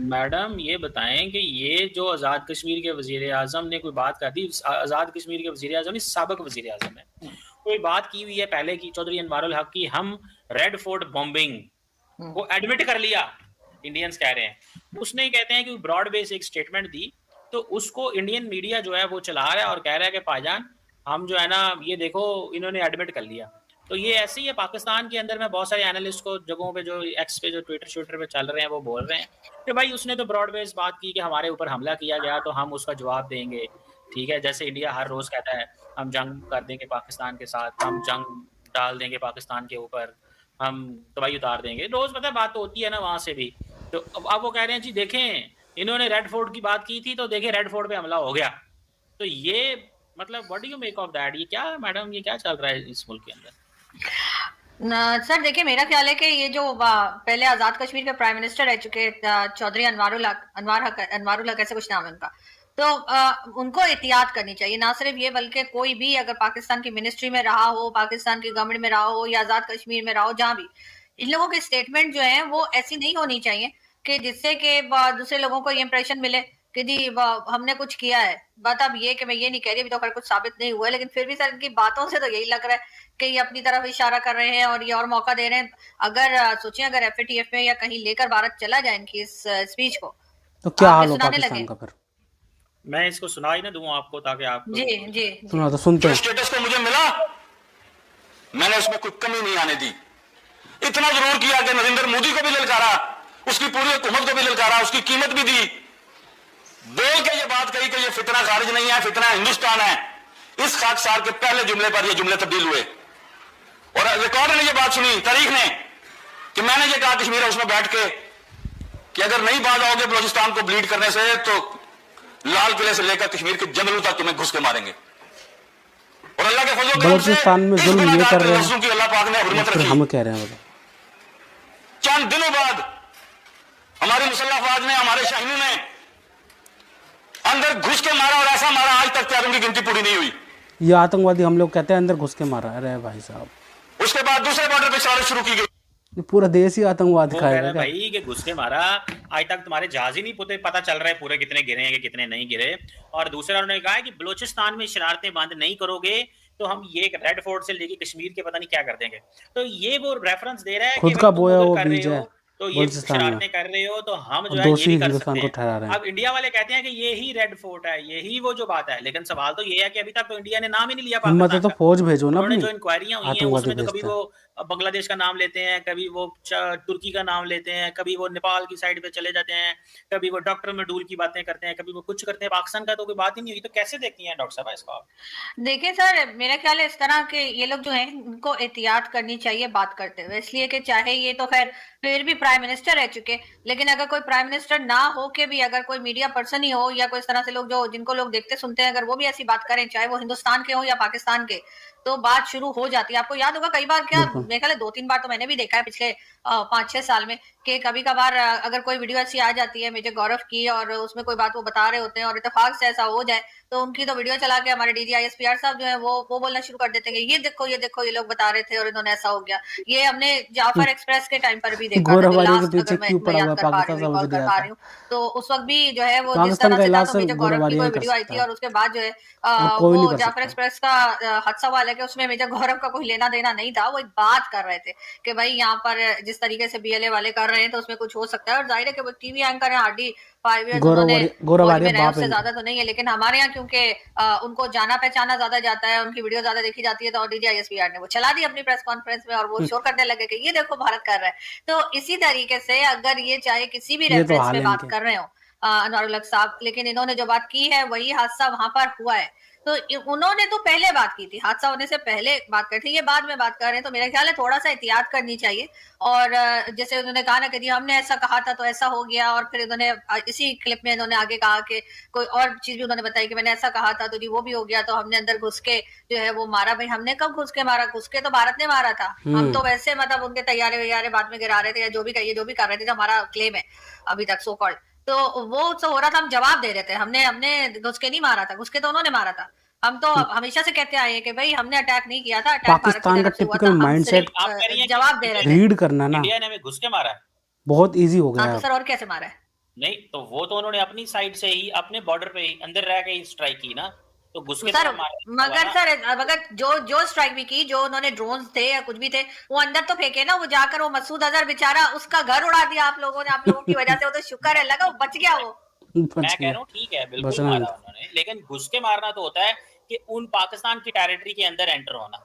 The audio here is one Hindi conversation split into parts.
मैडम ये बताएं कि ये जो आज़ाद कश्मीर के वजीर आज़म ने कोई बात कर दी, आज़ाद कश्मीर के वजीर आज़म नहीं, साबिक वजीर आज़म है, कोई बात की हुई है पहले की चौधरी अनवारुल हक की, हम रेड फोर्ट बॉम्बिंग को एडमिट कर लिया, इंडियंस कह रहे हैं। उसने कहते हैं कि ब्रॉड बेस एक स्टेटमेंट दी, तो उसको इंडियन मीडिया जो है वो चला रहा है और कह रहा है कि भाईजान हम जो है ना ये देखो इन्होंने एडमिट कर लिया। तो ये ऐसे ही है पाकिस्तान के अंदर में, बहुत सारे एनालिस्ट को जगहों पे जो एक्स पे जो ट्विटर पे चल रहे हैं वो बोल रहे हैं कि भाई उसने तो ब्रॉड बेस बात की कि हमारे ऊपर हमला किया गया तो हम उसका जवाब देंगे। ठीक है, जैसे इंडिया हर रोज कहता है हम जंग कर देंगे पाकिस्तान के साथ, हम जंग डाल देंगे पाकिस्तान के ऊपर, हम दवाई उतार देंगे, रोज पता है बात तो होती है ना वहां से भी। तो अब वो कह रहे हैं जी देखें इन्होंने रेड फोर्ट की बात की थी तो देखें रेड फोर्ट पे हमला हो गया। तो ये मतलब what do you make of that? ये क्या मैडम, ये क्या चल रहा है इस मुल्क के अंदर? सर देखिए, मेरा ख्याल है कि ये जो पहले आजाद कश्मीर के प्राइम मिनिस्टर रह चुके चौधरी अनवारुल हक ऐसे कुछ नाम है उनका, तो उनको एहतियात करनी चाहिए। ना सिर्फ ये बल्कि कोई भी अगर पाकिस्तान की मिनिस्ट्री में रहा हो, पाकिस्तान की गवर्नमेंट में रहा हो या आजाद कश्मीर में रहा हो, जहां भी, इन लोगों की स्टेटमेंट जो है वो ऐसी नहीं होनी चाहिए कि जिससे कि दूसरे लोगों को ये इंप्रेशन मिले कि जी हमने कुछ किया है। बात अब ये कि मैं ये नहीं कह रही, अभी तो खैर कुछ साबित नहीं हुआ है, लेकिन फिर भी सर इनकी बातों से तो यही लग रहा है कि ये अपनी तरफ इशारा कर रहे हैं और ये और मौका दे रहे हैं। अगर सोचिए अगर एफएटीएफ में या कहीं लेकर भारत चला जाए इनकी इस स्पीच को, तो क्या आप ये हाल हो सुनाने पाकिस्तान लगे। का फिर? मैं इसको सुना ही ना दूं आपको ताकि आप जी जी जी सुना तो सुनते हैं। स्टेटस को मुझे मिला, मैंने उसमें कोई कमी नहीं आने दी। इतना जरूर किया कि नरेंद्र मोदी को भी ललकारा, उसकी पूरी हुकूमत को भी ललकारा, उसकी कीमत भी दी, बोल के ये बात कही कि ये फितना खारिज नहीं है, फितना हिंदुस्तान है। इस खाकसार के पहले जुमले पर ये जुमले तब्दील हुए और रिकॉर्ड ने ये बात सुनी, तारीख ने, कि मैंने ये कहा कश्मीर हाउस में बैठ के कि अगर नहीं बाज आओगे बलोचिस्तान को ब्लीड करने से तो लाल किले से लेकर कश्मीर के जंगलों तक तुम्हें घुस के मारेंगे। और अल्लाह के फजल करम से बलूचिस्तान में इस जुल्म ये गुनाहगार कर के रहे लफ्जों की अल्लाह पाक ने हैं हुर्मत फिर रखी। हम कह रहे हैं बताओ। चंद दिनों बाद हमारी मुसल्लह फौज ने, हमारे शाहीनों ने अंदर घुस के मारा और ऐसा मारा आज तक त्यागों की गिनती पूरी नहीं हुई। ये आतंकवादी हम लोग कहते हैं अंदर घुस के मारा। अरे भाई साहब, उसके बाद दूसरे बॉर्डर पे साजिश शुरू की गई। ये पूरा देश ही आतंकवाद वो कह खाएगा रहा है क्या? भाई कि घुस के मारा, आज तक तुम्हारे जहाज ही नहीं पता चल रहा है पूरे कितने गिरे हैं कि कितने नहीं गिरे। और दूसरा उन्होंने कहा है कि बलोचिस्तान में शरारतें बंद नहीं करोगे तो हम ये रेड फोर्ट से लेके कश्मीर के पता नहीं क्या कर देंगे। तो ये वो रेफरेंस दे रहा है कि खुद भाई का तुम बोया उधर वो कर रहे बीज हो है तो ये बलूचिस्तान में, शरारतें कर रहे हो तो हम और जो है ये दोषी भी कर हिंदुस्तान सकते को हैं। ठहरा रहे हैं। अब इंडिया वाले कहते हैं कि ये ही रेड फोर्ट है, यही वो जो बात है, लेकिन सवाल तो ये है कि अभी तक तो इंडिया ने नाम ही नहीं लिया हिम्मत है पाकिस्तान तो का। फौज भेजो ना उन्होंने अपनी, जो इंक्वायरियां हुई हैं आतंकवादी उसमें तो कभी भेजते हैं। वो बांग्लादेश का नाम लेते हैं, कभी वो तुर्की का नाम लेते हैं, कभी वो नेपाल की साइड पे चले जाते हैं, कभी वो डॉक्टर मडूल की बातें करते हैं, कभी वो कुछ करते हैं। पाकिस्तान का तो कोई बात ही नहीं हुई, तो कैसे देखती हैं डॉक्टर साहब इसको आप? देखिए सर, मेरा ख्याल है इस तरह के ये लोग जो हैं इनको एहतियात करनी चाहिए बात करते हुए, इसलिए कि चाहे ये तो खैर फिर भी प्राइम मिनिस्टर रह चुके, लेकिन अगर कोई प्राइम मिनिस्टर ना हो के भी अगर कोई मीडिया पर्सन ही हो या कोई इस तरह से लोग जो जिनको लोग देखते सुनते हैं, अगर वो भी ऐसी बात करें, चाहे वो हिंदुस्तान के हो या पाकिस्तान के, तो बात शुरू हो जाती है। आपको याद होगा कई बार, क्या बिल्कुल। मेरे ख्याल है 2-3 बार तो मैंने भी देखा है पिछले 5-6 साल में, कि कभी कभार अगर कोई वीडियो ऐसी आ जाती है मेजर गौरव की और उसमें कोई बात वो बता रहे होते हैं और इत्तेफाक से ऐसा हो जाए तो उनकी तो वीडियो चला के हमारे डीजीआईएसपीआर साहब जो है वो बोलना शुरू कर देते हैं कि ये देखो ये लोग बता रहे थे और इन्होंने ऐसा हो गया। ये हमने जाफर एक्सप्रेस के टाइम पर भी देखा था, जो गोराबारी के लास्ट पीछे अगर मैं क्यों मैं पड़ा हुआ याद है कर पा रही पाकिस्तान हूँ, से रिकॉल कर वजीर पा आजम? रही हूँ, तो उस वक्त भी जो है वो जिस पाकिस्तान तरह का से था इलाज तो सिर्फ मेजर गौरव की गोराबारी कोई ही कर वीडियो आई सकता थी है, और उसके बाद जो है और कोई नहीं वो कर जाफर सकता। एक्सप्रेस का हादसा वाला है कि उसमें मेजर गौरव का कोई लेना देना नहीं था। वो एक बात कर रहे थे कि भाई यहाँ पर जिस तरीके से बीएलए वाले कर रहे हैं तो उसमें कुछ हो सकता है, और जाहिर है कि वो टीवी एंकर है, हार्डली 5 इयर्स उन्होंने फौज गोराबारी में रहे, बाप है उससे इनका। ज्यादा तो नहीं है, लेकिन हमारे यहाँ क्योंकि उनको जाना पहचाना ज्यादा जाता है, उनकी वीडियो ज्यादा देखी जाती है, तो डीजीआईएसपीआर ने वो चला दी अपनी प्रेस कॉन्फ्रेंस में और वो शोर करने लगे कि ये देखो भारत कर रहा है। तो इसी तरीके से अगर ये चाहे किसी भी ये तो रेफरेंस हाल में है बात इनके। कर रहे हो अनवरुल हक साहब, लेकिन इन्होंने जो बात की है वही हादसा वहां पर हुआ है। तो उन्होंने तो पहले बात की थी, हादसा होने से पहले बात कर थी, ये बाद में बात कर रहे हैं, तो मेरा ख्याल है थोड़ा सा एहतियात करनी चाहिए। और जैसे उन्होंने कहा ना कि जी हमने ऐसा कहा था तो ऐसा हो गया, और फिर उन्होंने इसी क्लिप में इन्होंने आगे कहा कि कोई और चीज भी उन्होंने बताई कि मैंने ऐसा कहा था तो जी वो भी हो गया, तो हमने अंदर घुस के जो है वो मारा। भाई हमने कब घुस के मारा? घुस के तो भारत ने मारा था। हम तो वैसे मतलब उनके तैयारे वैयारे बाद में गिरा रहे थे या जो भी कहिए जो भी कर रहे थे, जो हमारा क्लेम है अभी तक सो कॉल्ड, तो वो तो हो रहा था, हम जवाब दे रहे थे। हमने हमने घुस के नहीं मारा था, घुस के तो उन्होंने मारा था। हम तो हमेशा से कहते आए हैं कि भाई हमने अटैक नहीं किया था, अटैक भारत की पाकिस्तान का तरफ से हुआ था, टिपिकल हम माइंडसेट सिर्फ आप कह रही हैं कि जवाब दे रहे थे। रीड करना ना इंडिया ने हमें घुस के मारा है? बहुत इजी हो हाँ गया तो है सर अब। और कैसे मारा है? नहीं तो वो तो उन्होंने अपनी साइड से ही अपने बॉर्डर पे ही अंदर रह के ही स्ट्राइक की ना, तो घुस के सर तो मारा हुआ मगर ना। सर मगर जो स्ट्राइक भी की, जो उन्होंने ड्रोन्स थे या कुछ भी थे, वो अंदर तो फेंके ना, वो जाकर वो मसूद अजहर बेचारा, उसका घर उड़ा दिया आप लोगों ने, आप लोगों की वजह से। वो तो शुक्र है लगा, वो बच गया वो। बच मैं कह गया, रहा हूँ ठीक है, बिल्कुल बचना नहीं मारा था। उन्होंने, लेकिन घुस के मारना तो होता है कि उन पाकिस्तान की टेरिटरी के अंदर एंटर होना।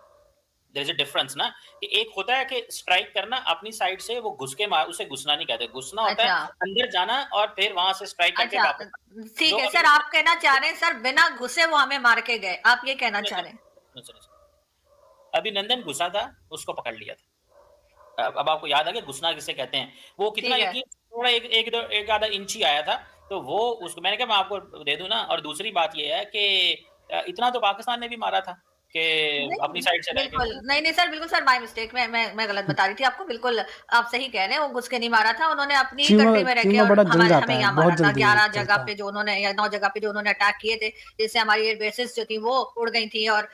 देयर इज अ डिफरेंस ना, कि एक होता है कि स्ट्राइक करना अपनी साइड से, वो घुस के मार, उसे घुसना नहीं कहते। घुसना होता है अच्छा अंदर जाना और फिर वहां से स्ट्राइक करके अच्छा, वापस आना। ठीक जो है अभी सर, आप कहना चाह रहे हैं सर बिना घुसे वो हमें मार के गए, आप ये कहना चाह रहे हैं? अभिनंदन घुसा था, उसको पकड़ लिया था। अब आपको याद आ गया घुसना किसे कहते हैं। वो कितना ठीक है। यकीन, थोड़ा एक आधा इंच ही आया था, तो वो उसको मैंने कहा मैं आपको दे दूं ना। और दूसरी बात ये है कि इतना तो पाकिस्तान ने भी मारा था कि नहीं, अपनी साइड से रह के। बिल्कुल नहीं नहीं सर, बिल्कुल सर, माय मिस्टेक, मैं गलत बता रही थी आपको। बिल्कुल आप सही कह रहे हैं, वो घुस के नहीं मारा था, उन्होंने अपनी ही चीमा कंट्री में रह के चीमा और बड़ा जल हमारे जाता हमें है, यहाँ मारा बहुत था। जल्दी 11 जगह जलता है। पे जो उन्होंने, या 9 जगह पे जो उन्होंने अटैक किए थे, जिससे हमारी एयर बेसिस जो थी वो उड़ गई थी, और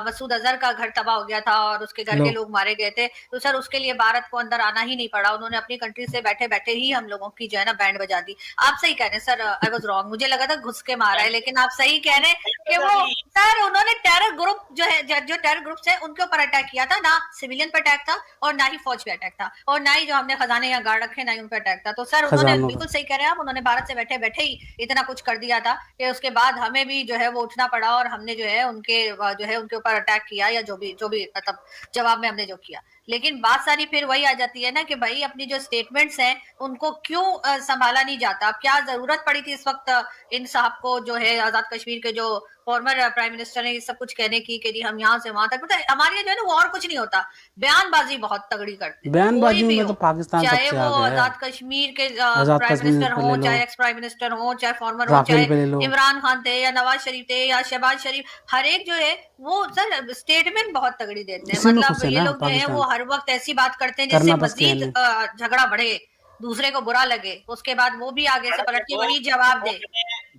मसूद अजहर का घर तबाह हो गया था और उसके घर लो, के लोग मारे गए थे। तो सर उसके लिए भारत को अंदर आना ही नहीं पड़ा, उन्होंने अपनी कंट्री से बैठे बैठे ही हम लोगों की जो है ना बैंड बजा दी। आप सही कह रहे हैं सर, आई वाज रॉन्ग, मुझे लगा था घुस के मारा है, लेकिन आप सही कह रहे हैं कि वो सर उन्होंने टेरर ग्रुप जो है, जो टेरर ग्रुप्स है उनके ऊपर अटैक किया था, ना सिविलियन पे अटैक था और ना ही फौज पे अटैक था, और ना ही जो हमने खजाने या गार्ड रखे ना ही उन पे अटैक था। तो सर उन्होंने खजानों बिल्कुल पे। सही कह रहे हैं आप, उन्होंने भारत से बैठे बैठे ही इतना कुछ कर दिया था कि उसके बाद हमें भी जो है वो उठना पड़ा, और हमने जो है उनके जो है उनके ऊपर अटैक किया, या जो भी मतलब जवाब में हमने जो किया। लेकिन बात सारी फिर वही आ जाती है ना कि भाई अपनी जो स्टेटमेंट्स हैं उनको क्यों संभाला नहीं जाता। अब क्या जरूरत पड़ी थी इस वक्त इन साहब को, जो है आजाद कश्मीर के जो फॉर्मर प्राइम मिनिस्टर ने, ये सब कुछ कहने की कि जी हम यहाँ से वहां तक, मतलब हमारे यहाँ जो है ना वो और कुछ नहीं होता, बयानबाजी बहुत तगड़ी करते हैं, कोई बयानबाजी भी में हो, तो पाकिस्तान चाहे सबसे वो आगे है। आजाद कश्मीर के आजाद प्राइम कश्मीर मिनिस्टर पे हो, ले लो, चाहे एक्स प्राइम मिनिस्टर हो, चाहे फॉर्मर हो, राफेल चाहे पे ले लो, इमरान खान थे या नवाज शरीफ थे या शहबाज शरीफ, हर एक जो है वो सर स्टेटमेंट बहुत तगड़ी देते हैं। इसी में मतलब खुश है ये ना लोग जो है वो पाकिस्तान, हर वक्त ऐसी बात करते हैं जिससे करना बस क्या मजीद नहीं। झगड़ा बढ़े, दूसरे को बुरा लगे, उसके बाद वो भी आगे से मैडम पलट के वही जवाब दे।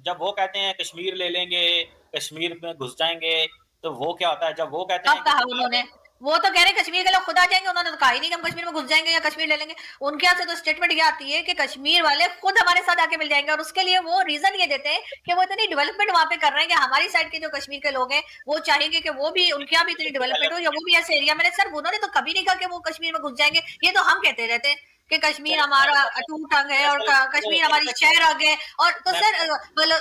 जब वो कहते हैं कश्मीर ले लेंगे, कश्मीर में घुस जाएंगे, तो वो क्या होता है जब वो कहते कब हैं कि कहा उन्होंने? वो तो कह रहे हैं कश्मीर के लोग खुद आ जाएंगे, उन्होंने तो कहा ही नहीं कि हम कश्मीर में घुस जाएंगे या कश्मीर ले लेंगे। उनके यहाँ से तो स्टेटमेंट ये आती है कि कश्मीर वाले खुद हमारे साथ आके मिल जाएंगे, और उसके लिए वो रीजन ये देते हैं कि वो इतनी डेवलपमेंट वहां पे कर रहे हैं कि हमारी साइड के जो कश्मीर के लोग हैं वो चाहेंगे कि वो भी, उनके यहाँ भी इतनी डेवलपमेंट हो, या वो भी ऐसे एरिया में। सर उन्होंने तो कभी नहीं कहा कि वो कश्मीर में घुस जाएंगे, ये तो हम कहते रहते हैं कि कश्मीर हमारा अटूट अंग है और कश्मीर हमारी शहर अंग है। और तो सर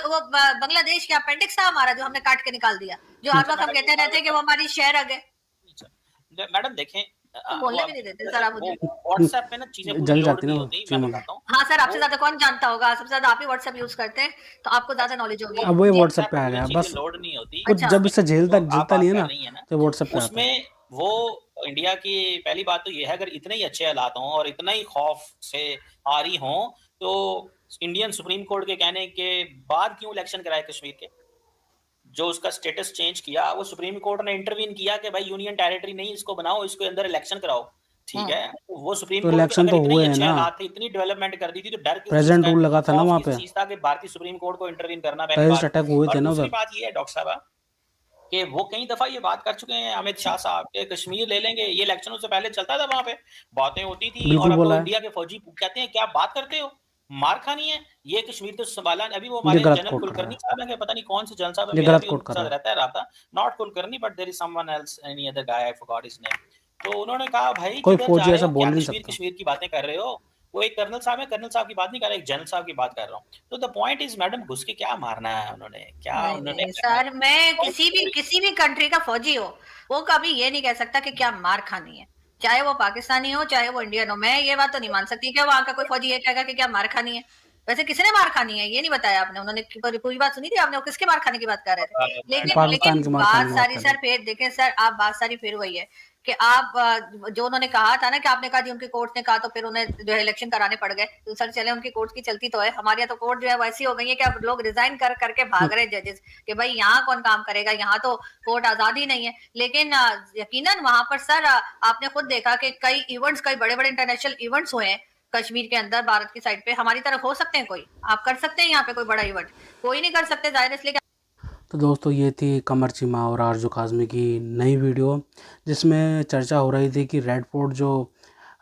वो बांग्लादेश के अपेंडिक्स था हमारा, जो हमने काट के निकाल दिया, जो हर वक्त हम कहते रहते हैं कि वो हमारी शहर अंग है। मैडम देखें, तो बोलने भी नहीं देते सर आप मुझे। व्हाट्सएप पे ना चीजें पूरी जल लोड जाती नहीं ना होती, मैं चीमा। बताता हूँ। हाँ सर, आपसे ज्यादा कौन जानता होगा, सबसे ज्यादा आप ही व्हाट्सएप यूज करते हैं, तो आपको ज्यादा नॉलेज होगी अब वही जी। व्हाट्सएप पे आ पे गया चीजें बस, लोड नहीं होती। कुछ अच्छा जब इससे झेलता तो आप झेलता बात नहीं है कर ना, रही है ना, तो व्हाट्सएप पे आता है। उसमें वो इंडिया की पहली बात तो ये है, अगर इतने ही अच्छे हालात हों और इतना ही खौफ से आ रही हों, तो इंडियन सुप्रीम कोर्ट के कहने के बाद क्यों इलेक्शन कराए कश्मीर के? जो उसका स्टेटस चेंज किया, वो सुप्रीम कोर्ट ने इंटरवीन किया कि भाई यूनियन टेरिटरी नहीं, इसको बनाओ, इसके अंदर इलेक्शन कराओ। ठीक है, तो वो सुप्रीम तो कोर्ट के इलेक्शन अगर तो इतने ही हुए हैं अच्छे ना, हालात थे, इतनी डेवलपमेंट कर दी थी, तो डर किस चीज प्रेसिडेंट का है? रूल लगा था ना खौफ वहाँ किस पे, चीज का कि भारतीय सुप्रीम कोर्ट को इंटरवीन करना, पहली टेररिस्ट बात। अटैक हुए थे और ना दूसरी उधर। बात ये है डॉक्टर साहब कि वो कई दफा ये बात कर चुके हैं अमित शाह साहब के कश्मीर ले लेंगे, ये इलेक्शनों से पहले चलता था, वहां पे बातें होती थी। और बिल्कुल अब तो बोला है, इंडिया के फौजी कहते हैं क्या बात करते हो, मार खानी है, ये कश्मीर तो संभाला। अभी वो ये हमारे गलत जनरल कोट कर रहा कुलकर्णी है, साहब हैं, पता नहीं कौन से जनरल साहब है, ये मेरा गलत भी कोट उनके कर रहा साथ है। रहता है रहा, not Kulkarni but there is someone else, any other guy, I forgot his name. तो उन्होंने कहा भाई कोई किधर जा फौजी रहे ऐसा हो, क्या बोल नहीं कश्मीर सकता। कश्मीर की बातें कर रहे हो? वो एक कर्नल साहब है, कर्नल साहब की बात नहीं कर रहा, एक जनरल साहब की बात कर रहा हूँ। तो द पॉइंट इज मैडम, घुस के क्या मारना है उन्होंने, क्या नहीं उन्होंने नहीं करना सर, मैं है? किसी भी कंट्री का फौजी हो, वो कभी ये नहीं कह सकता कि क्या मार खानी है, चाहे वो पाकिस्तानी हो चाहे वो इंडियन हो। मैं ये बात तो नहीं मान सकती कि वहां का कोई फौजी ये कहेगा कि क्या मार खानी है। वैसे किसने मार खानी है ये नहीं बताया आपने, उन्होंने पूरी बात सुनी थी आपने, वो किसके मार खाने की बात कर रहे थे। लेकिन पाकिस्तान की मार खाने बात की बात सारी कर रहे सर फिर देखें सर, आप बात सारी फिर वही है कि आप जो उन्होंने कहा था ना कि आपने कहा जी उनकी कोर्ट ने कहा, तो फिर उन्हें जो है इलेक्शन कराने पड़ गए। तो सर चले, उनकी कोर्ट की चलती तो है, हमारे यहाँ तो कोर्ट जो है वैसी हो गई है कि अब लोग रिजाइन कर करके भाग रहे हैं जजेस कि भाई यहाँ कौन काम करेगा, यहाँ तो कोर्ट आजाद ही नहीं है। लेकिन यकीनन वहां पर सर आपने खुद देखा कि कई इवेंट्स, कई बड़े बड़े इंटरनेशनल इवेंट्स हुए हैं कश्मीर के अंदर, भारत की साइड पे। हमारी तरफ हो सकते हैं कोई, आप कर सकते हैं यहाँ पे कोई बड़ा इवेंट, कोई नहीं कर सकते जाहिर, इसलिए। तो दोस्तों ये थी कमर चीमा और आरजू काज़मी की नई वीडियो, जिसमें चर्चा हो रही थी कि रेड फोर्ट जो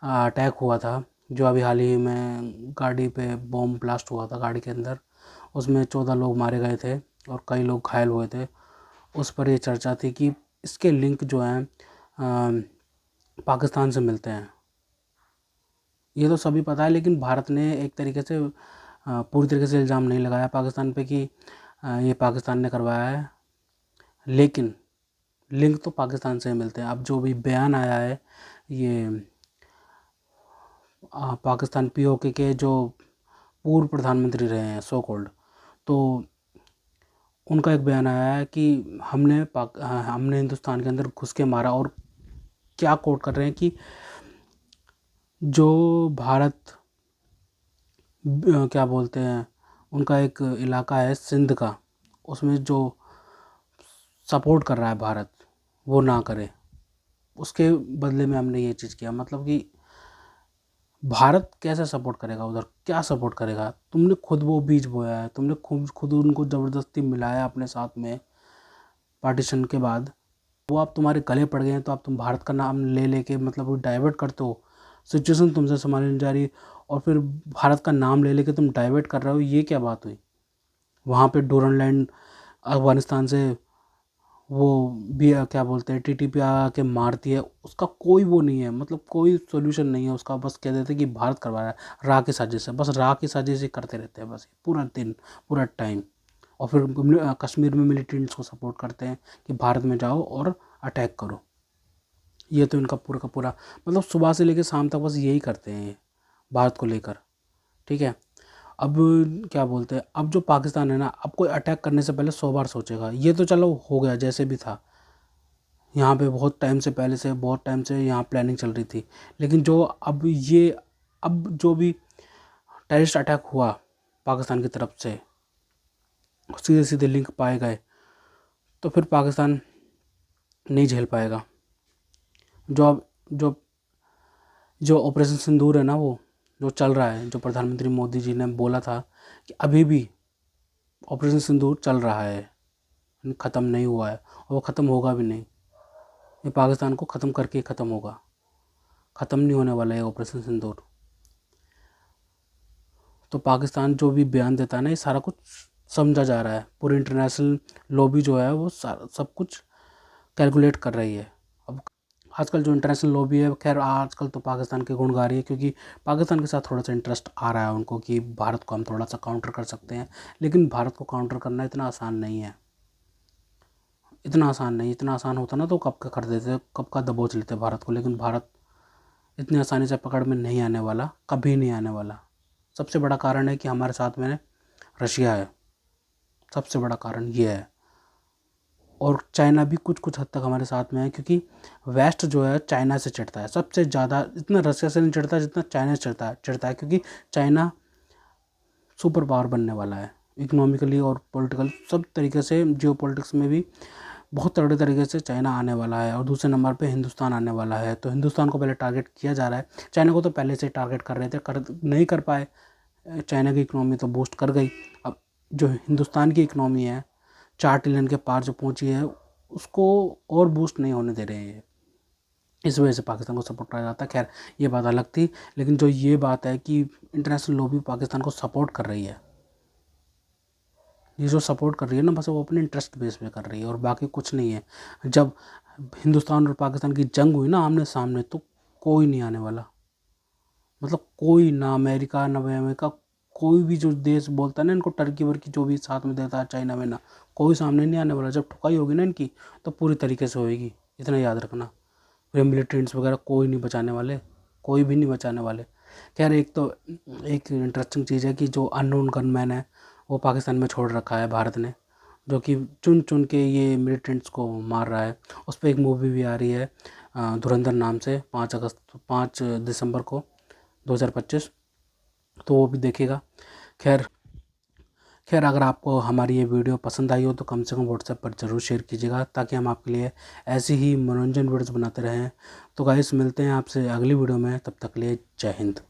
अटैक हुआ था जो अभी हाल ही में गाड़ी पे बॉम्ब ब्लास्ट हुआ था गाड़ी के अंदर, उसमें 14 लोग मारे गए थे और कई लोग घायल हुए थे। उस पर ये चर्चा थी कि इसके लिंक जो हैं पाकिस्तान से मिलते हैं। ये तो सभी पता है, लेकिन भारत ने एक तरीके से पूरी तरीके से इल्ज़ाम नहीं लगाया पाकिस्तान पे कि ये पाकिस्तान ने करवाया है, लेकिन लिंक तो पाकिस्तान से मिलते हैं। अब जो भी बयान आया है ये पाकिस्तान पीओके के जो पूर्व प्रधानमंत्री रहे हैं सो कॉल्ड, तो उनका एक बयान आया है कि हमने हिंदुस्तान के अंदर घुस के मारा, और क्या कोट कर रहे हैं कि जो भारत क्या बोलते हैं उनका एक इलाका है सिंध का, उसमें जो सपोर्ट कर रहा है भारत वो ना करे, उसके बदले में हमने ये चीज़ किया। मतलब कि भारत कैसे सपोर्ट करेगा उधर, क्या सपोर्ट करेगा? तुमने खुद वो बीज बोया है, तुमने खुद उनको ज़बरदस्ती मिलाया अपने साथ में पार्टीशन के बाद, वो आप तुम्हारे गले पड़ गए हैं, तो आप तुम भारत का नाम ले लेके मतलब डाइवर्ट करते हो, सिचुएशन तुमसे संभाली नहीं जा रही और फिर भारत का नाम ले लेके तुम डाइवर्ट कर रहे हो। ये क्या बात हुई? वहाँ पे डोरन लैंड अफगानिस्तान से वो भी क्या बोलते हैं टीटीपी आके मारती है, उसका कोई वो नहीं है, मतलब कोई सोल्यूशन नहीं है उसका। बस कह देते कि भारत करवा रहा है, राह की साजिश है, बस राह की साजिश ही करते रहते हैं बस पूरा दिन पूरा टाइम। और फिर कश्मीर में मिलिटेंट्स को सपोर्ट करते हैं कि भारत में जाओ और अटैक करो। ये तो इनका पूरा का पूरा मतलब सुबह से लेकर शाम तक बस यही करते हैं ये भारत को लेकर, ठीक है। अब क्या बोलते हैं, अब जो पाकिस्तान है ना, अब कोई अटैक करने से पहले 100 बार सोचेगा। ये तो चलो हो गया जैसे भी था, यहाँ पे बहुत टाइम से पहले से बहुत टाइम से यहाँ प्लानिंग चल रही थी, लेकिन जो अब जो भी टेररिस्ट अटैक हुआ पाकिस्तान की तरफ से सीधे सीधे लिंक पाए गए, तो फिर पाकिस्तान नहीं झेल पाएगा। जो जो ऑपरेशन सिंदूर है ना, वो जो चल रहा है, जो प्रधानमंत्री मोदी जी ने बोला था कि अभी भी ऑपरेशन सिंदूर चल रहा है, ख़त्म नहीं हुआ है और वो ख़त्म होगा भी नहीं। ये पाकिस्तान को ख़त्म करके ख़त्म होगा, ख़त्म नहीं होने वाला है ऑपरेशन सिंदूर। तो पाकिस्तान जो भी बयान देता है ना, ये सारा कुछ समझा जा रहा है। पूरी इंटरनेशनल लॉबी जो है वो सब कुछ कैलकुलेट कर रही है। अब आजकल जो इंटरनेशनल लॉबी है, खैर आजकल तो पाकिस्तान के गुण गा रही है, क्योंकि पाकिस्तान के साथ थोड़ा सा इंटरेस्ट आ रहा है उनको कि भारत को हम थोड़ा सा काउंटर कर सकते हैं। लेकिन भारत को काउंटर करना इतना आसान नहीं है, इतना आसान नहीं। इतना आसान होता ना तो कब का कर देते, कब का दबोच लेते भारत को। लेकिन भारत इतनी आसानी से पकड़ में नहीं आने वाला, कभी नहीं आने वाला। सबसे बड़ा कारण है कि हमारे साथ में रशिया है, सबसे बड़ा कारण ये है। और चाइना भी कुछ कुछ हद तक हमारे साथ में है, क्योंकि वेस्ट जो है चाइना से चिढ़ता है सबसे ज़्यादा। इतना रशिया से नहीं चिढ़ता जितना चाइना से चिढ़ता है, क्योंकि चाइना सुपर पावर बनने वाला है इकोनॉमिकली और पॉलिटिकल सब तरीके से। जियो पॉलिटिक्स में भी बहुत तगड़े तरीके से चाइना आने वाला है, और दूसरे नंबर पे हिंदुस्तान आने वाला है। तो हिंदुस्तान को पहले टारगेट किया जा रहा है, चाइना को तो पहले से टारगेट कर रहे थे, नहीं कर पाए। चाइना की इकोनॉमी तो बूस्ट कर गई। अब जो हिंदुस्तान की इकोनॉमी है 4 ट्रिलियन के पार जो पहुंची है, उसको और बूस्ट नहीं होने दे रहे हैं। इस वजह से पाकिस्तान को सपोर्ट करा जाता है। खैर ये बात अलग थी, लेकिन जो ये बात है कि इंटरनेशनल लॉबी पाकिस्तान को सपोर्ट कर रही है, ये जो सपोर्ट कर रही है ना, बस वो अपने इंटरेस्ट बेस पे कर रही है और बाकी कुछ नहीं है। जब हिंदुस्तान और पाकिस्तान की जंग हुई ना आमने सामने, तो कोई नहीं आने वाला, मतलब कोई ना अमेरिका ना अमेरिका, कोई भी जो देश बोलता है ना इनको टर्की वर्की जो भी साथ में देता है चाइना में ना, कोई सामने नहीं आने वाला। जब ठुकाई होगी ना इनकी तो पूरी तरीके से होएगी, इतना याद रखना। फिर मिलिटेंट्स वगैरह कोई नहीं बचाने वाले, कोई भी नहीं बचाने वाले। खैर एक इंटरेस्टिंग चीज़ है कि जो अननोन गनमैन है वो पाकिस्तान में छोड़ रखा है भारत ने, जो कि चुन चुन के ये मिलिटेंट्स को मार रहा है। उस पर एक मूवी भी आ रही है धुरंधर नाम से, 5 दिसंबर को 2025, तो वो भी देखेगा। खैर अगर आपको हमारी ये वीडियो पसंद आई हो तो कम से कम व्हाट्सएप पर ज़रूर शेयर कीजिएगा, ताकि हम आपके लिए ऐसी ही मनोरंजन वीडियोस बनाते रहें। तो गाइस मिलते हैं आपसे अगली वीडियो में, तब तक के लिए जय हिंद।